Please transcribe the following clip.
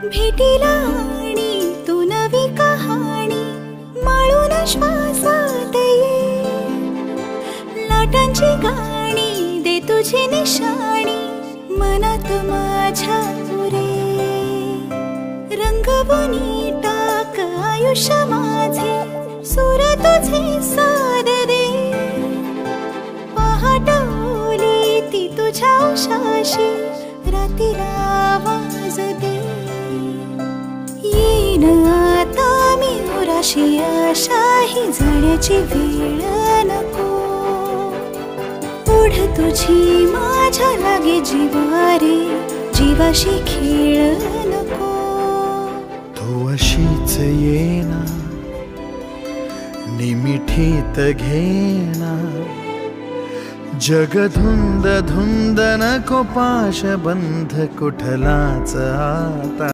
भेटीला आणि तू नवी कहाणी माळून श्वासात ये, लाटांची गाणी दे तुझी निशाणी मनात माझ्या पुरे, रंगवून टाक आयुष्य माझे सूर तुझे साद दे, पहाट ओली ती तुझ्या उशाशी रातीला आवाज दे, येईन आता मी उराशी आशाही जाण्याची वेळ नको, ओढ तुझी माझ्या लागे जीवारे जीवाशी खेळ नको, तू अशीच येना निमिठीत घेना, जग धुंद धुंद नको पाश बंध कुठलाच आता।